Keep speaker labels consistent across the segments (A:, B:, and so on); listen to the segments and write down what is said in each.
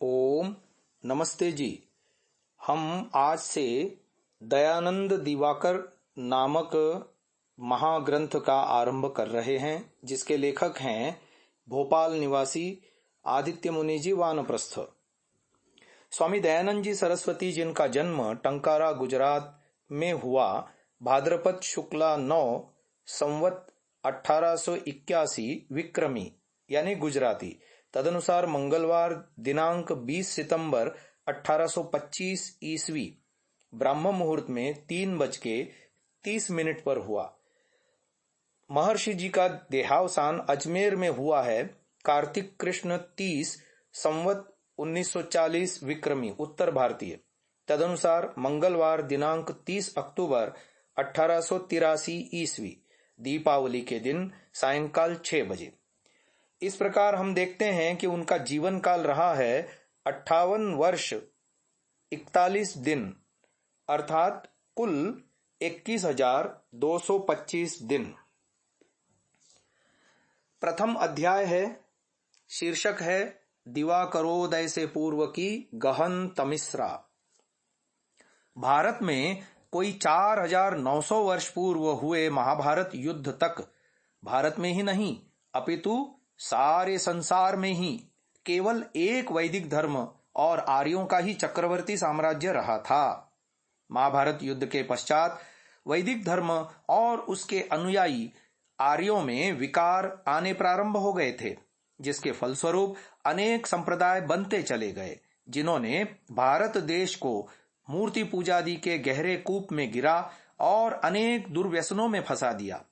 A: ओम नमस्ते जी। हम आज से दयानंद दिवाकर नामक महाग्रंथ का आरंभ कर रहे हैं, जिसके लेखक हैं भोपाल निवासी आदित्य मुनि जी वानप्रस्थ। स्वामी दयानंद जी सरस्वती जिनका जन्म टंकारा गुजरात में हुआ भाद्रपद शुक्ला 9 संवत 1881 विक्रमी यानी गुजराती तदनुसार मंगलवार दिनांक 20 सितंबर 1825 ईस्वी ब्राह्म मुहूर्त में 3:30 पर हुआ। महर्षि जी का देहावसान अजमेर में हुआ है कार्तिक कृष्ण 30 संवत 1940 विक्रमी उत्तर भारतीय तदनुसार मंगलवार दिनांक 30 अक्टूबर 1883 ईस्वी दीपावली के दिन सायंकाल 6 बजे। इस प्रकार हम देखते हैं कि उनका जीवन काल रहा है 58 वर्ष 41 दिन अर्थात कुल 21,225 दिन। प्रथम अध्याय है, शीर्षक है दिवाकरोदय से पूर्व की गहन तमिश्रा। भारत में कोई 4,900 वर्ष पूर्व हुए महाभारत युद्ध तक भारत में ही नहीं अपितु सारे संसार में ही केवल एक वैदिक धर्म और आर्यों का ही चक्रवर्ती साम्राज्य रहा था। महाभारत युद्ध के पश्चात वैदिक धर्म और उसके अनुयायी आर्यों में विकार आने प्रारंभ हो गए थे, जिसके फलस्वरूप अनेक संप्रदाय बनते चले गए, जिन्होंने भारत देश को मूर्ति पूजादि के गहरे कूप में गिरा और अनेक दुर्व्यसनों में फंसा दिया।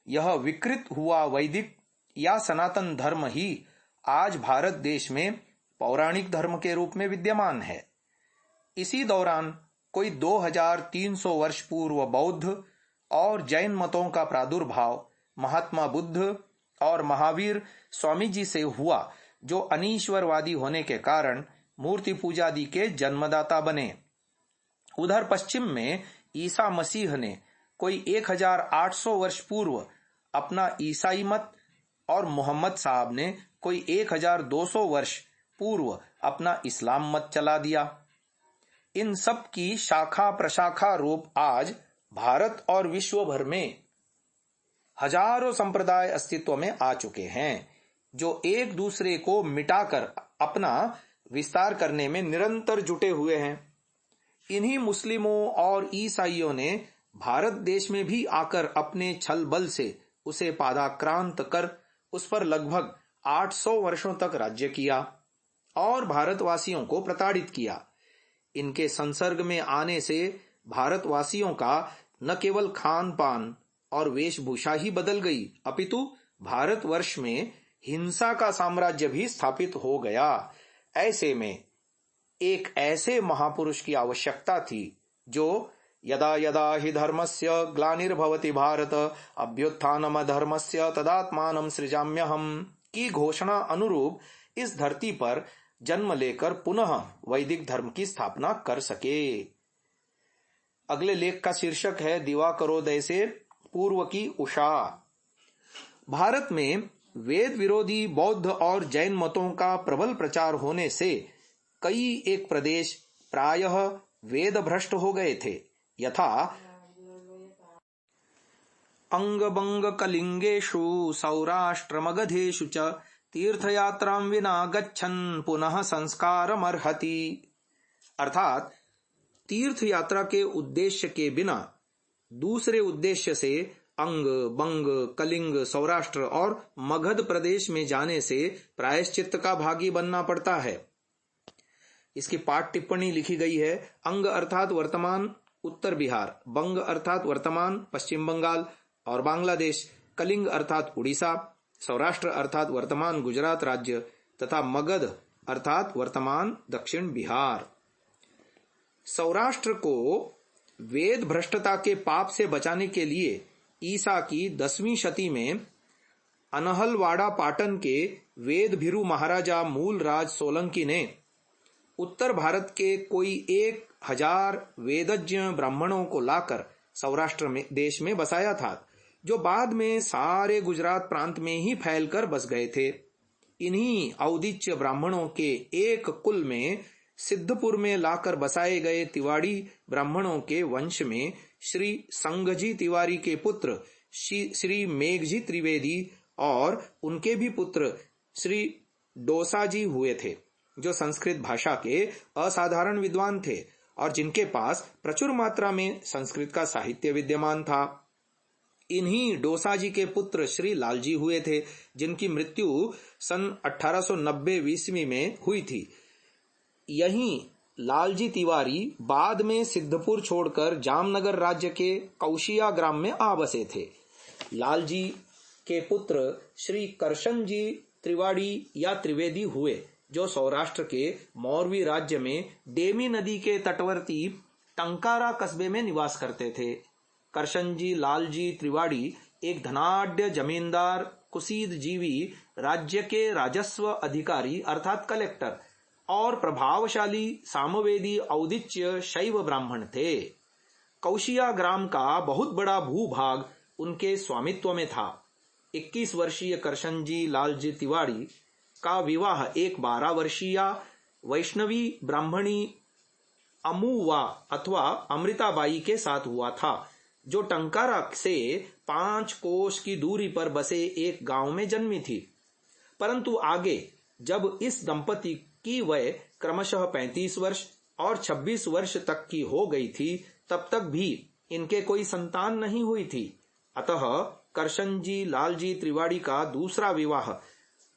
A: यह विकृत हुआ वैदिक या सनातन धर्म ही आज भारत देश में पौराणिक धर्म के रूप में विद्यमान है। इसी दौरान कोई 2300 वर्ष पूर्व बौद्ध और जैन मतों का प्रादुर्भाव महात्मा बुद्ध और महावीर स्वामी जी से हुआ, जो अनीश्वरवादी होने के कारण मूर्ति पूजादि के जन्मदाता बने। उधर पश्चिम में ईसा मसीह ने कोई 1800 वर्ष पूर्व अपना ईसाई मत और मोहम्मद साहब ने कोई 1200 वर्ष पूर्व अपना इस्लाम मत चला दिया। इन सब की शाखा प्रशाखा रूप आज भारत और विश्व भर में हजारों संप्रदाय अस्तित्व में आ चुके हैं, जो एक दूसरे को मिटाकर अपना विस्तार करने में निरंतर जुटे हुए हैं। इन्हीं मुस्लिमों और ईसाइयों ने भारत देश में भी आकर अपने छल बल से उसे पादाक्रांत कर उस पर लगभग 800 वर्षों तक राज्य किया और भारतवासियों को प्रताड़ित किया। इनके संसर्ग में आने से भारतवासियों का न केवल खान पान और वेशभूषा ही बदल गई, अपितु भारतवर्ष में हिंसा का साम्राज्य भी स्थापित हो गया। ऐसे में एक ऐसे महापुरुष की आवश्यकता थी जो यदा यदा हि धर्मस्य ग्लानिर्भवति भारत अभ्युत्थानमधर्मस्य तदात्मानं सृजाम्यहम् की घोषणा अनुरूप इस धरती पर जन्म लेकर पुनः वैदिक धर्म की स्थापना कर सके। अगले लेख का शीर्षक है दिवाकरोदय से पूर्व की उषा। भारत में वेद विरोधी बौद्ध और जैन मतों का प्रबल प्रचार होने से कई एक प्रदेश प्रायः वेद भ्रष्ट हो गए थे, यथा अंगबंग कलिंगेषु सौराष्ट्र मगधेषु च तीर्थयात्रां विना गच्छन् पुनः संस्कारमर्हति। अर्थात तीर्थ यात्रा के उद्देश्य के बिना दूसरे उद्देश्य से अंग बंग कलिंग सौराष्ट्र और मगध प्रदेश में जाने से प्रायश्चित्त का भागी बनना पड़ता है। इसकी पाठ टिप्पणी लिखी गई है। अंग अर्थात वर्तमान उत्तर बिहार, बंग अर्थात वर्तमान पश्चिम बंगाल और बांग्लादेश, कलिंग अर्थात उड़ीसा, सौराष्ट्र अर्थात वर्तमान गुजरात राज्य तथा मगध अर्थात वर्तमान दक्षिण बिहार। सौराष्ट्र को वेद भ्रष्टता के पाप से बचाने के लिए ईसा की 10वीं शती में अनहलवाड़ा पाटन के वेद भिरु महाराजा मूलराज सोलंकी ने उत्तर भारत के कोई 1000 वेदज्ञ ब्राह्मणों को लाकर सौराष्ट्र में देश में बसाया था, जो बाद में सारे गुजरात प्रांत में ही फैलकर बस गए थे। इन्हीं औदिच्य ब्राह्मणों के एक कुल में सिद्धपुर में लाकर बसाए गए तिवाड़ी ब्राह्मणों के वंश में श्री संघजी तिवारी के पुत्र श्री मेघजी त्रिवेदी और उनके भी पुत्र श्री डोसाजी हुए थे, जो संस्कृत भाषा के असाधारण विद्वान थे और जिनके पास प्रचुर मात्रा में संस्कृत का साहित्य विद्यमान था। इन्हीं डोसाजी के पुत्र श्री लालजी हुए थे, जिनकी मृत्यु सन 1890 ईस्वी में हुई थी। यहीं लालजी तिवारी बाद में सिद्धपुर छोड़कर जामनगर राज्य के कौशिया ग्राम में आ बसे थे। लालजी के पुत्र श्री करशन जी त्रिवाड़ी या त्रिवेदी हुए, जो सौराष्ट्र के मौरवी राज्य में डेमी नदी के तटवर्ती टंकारा कस्बे में निवास करते थे। करशन जी लालजी त्रिवाड़ी एक धनाढ्य जमींदार, कुसीद जीवी, राज्य के राजस्व अधिकारी अर्थात कलेक्टर और प्रभावशाली सामवेदी औदिच्य शैव ब्राह्मण थे। कौशिया ग्राम का बहुत बड़ा भूभाग उनके स्वामित्व में था। 21 वर्षीय करशन जी लालजी तिवाड़ी का विवाह एक 12 वर्षीय वैष्णवी ब्राह्मणी अमुवा अथवा अमृताबाई के साथ हुआ था, जो टंकारा से 5 कोस की दूरी पर बसे एक गांव में जन्मी थी। परंतु आगे जब इस दंपति की वय क्रमशः 35 वर्ष और 26 वर्ष तक की हो गई थी, तब तक भी इनके कोई संतान नहीं हुई थी। अतः करशन जी लालजी त्रिवाड़ी का दूसरा विवाह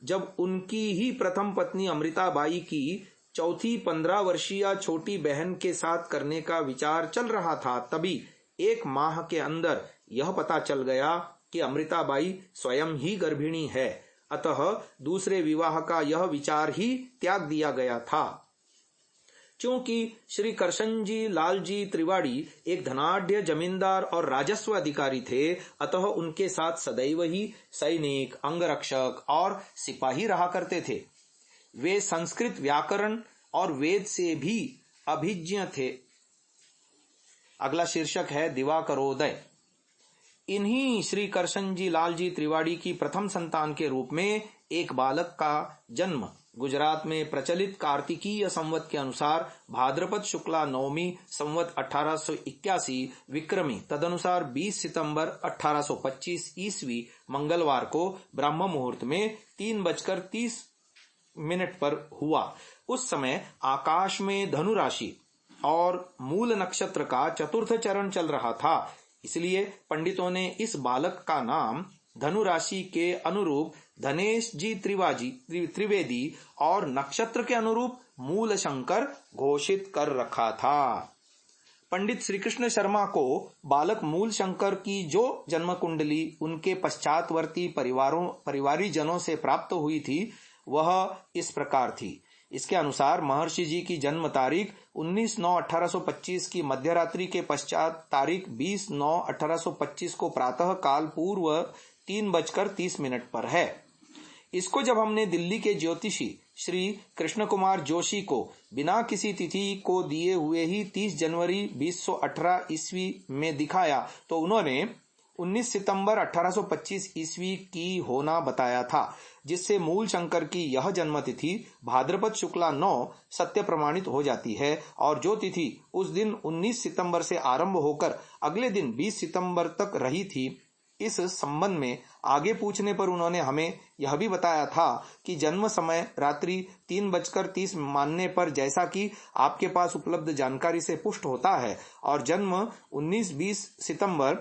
A: जब उनकी ही प्रथम पत्नी अमृताबाई की चौथी 15 वर्षीय छोटी बहन के साथ करने का विचार चल रहा था, तभी 1 माह के अंदर यह पता चल गया कि अमृताबाई स्वयं ही गर्भिणी है। अतः दूसरे विवाह का यह विचार ही त्याग दिया गया था। क्योंकि श्री करशन जी लालजी त्रिवाड़ी एक धनाढ्य जमींदार और राजस्व अधिकारी थे, अतः उनके साथ सदैव ही सैनिक, अंगरक्षक और सिपाही रहा करते थे। वे संस्कृत व्याकरण और वेद से भी अभिज्ञ थे। अगला शीर्षक है दिवाकरोदय। इन्हीं श्री करशन जी लालजी त्रिवाड़ी की प्रथम संतान के रूप में एक बालक का जन्म गुजरात में प्रचलित कार्तिकीय संवत के अनुसार भाद्रपद शुक्ला नवमी संवत 1881 विक्रमी तदनुसार 20 सितंबर 1825 ईस्वी मंगलवार को ब्रह्म मुहूर्त में 3:30 पर हुआ। उस समय आकाश में धनु राशि और मूल नक्षत्र का चतुर्थ चरण चल रहा था, इसलिए पंडितों ने इस बालक का नाम धनु राशि के अनुरूप धनेश जी त्रिवेदी और नक्षत्र के अनुरूप मूल शंकर घोषित कर रखा था। पंडित श्री कृष्ण शर्मा को बालक मूल शंकर की जो जन्म कुंडली उनके पश्चातवर्ती परिवारी जनों से प्राप्त हुई थी, वह इस प्रकार थी। इसके अनुसार महर्षि जी की जन्म तारीख 19/9/1825 की मध्यरात्रि के पश्चात तारीख 20/9/1825 को प्रातः काल पूर्व 3:30 पर है। इसको जब हमने दिल्ली के ज्योतिषी श्री कृष्ण कुमार जोशी को बिना किसी तिथि को दिए हुए ही 30 जनवरी 2018 ईस्वी में दिखाया, तो उन्होंने 19 सितंबर 1825 ईस्वी की होना बताया था, जिससे मूल शंकर की यह जन्म तिथि भाद्रपद शुक्ला 9 सत्य प्रमाणित हो जाती है। और जो तिथि उस दिन 19 सितंबर से आरंभ होकर अगले दिन 20 सितंबर तक रही थी, इस संबंध में आगे पूछने पर उन्होंने हमें यह भी बताया था कि जन्म समय रात्रि 3:30 मानने पर, जैसा कि आपके पास उपलब्ध जानकारी से पुष्ट होता है, और जन्म 19-20 सितंबर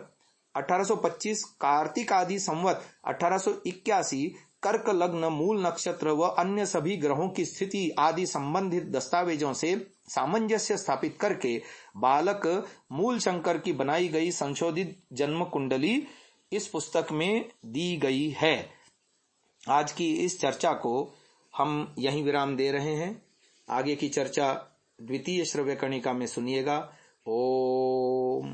A: 1825 कार्तिक आदि संवत 1881 कर्क लग्न मूल नक्षत्र व अन्य सभी ग्रहों की स्थिति आदि संबंधित दस्तावेजों से सामंजस्य स्थापित करके बालक मूल शंकर की बनाई गई संशोधित जन्म कुंडली इस पुस्तक में दी गई है। आज की इस चर्चा को हम यहीं विराम दे रहे हैं। आगे की चर्चा द्वितीय श्रव्य कणिका में सुनिएगा। ओम।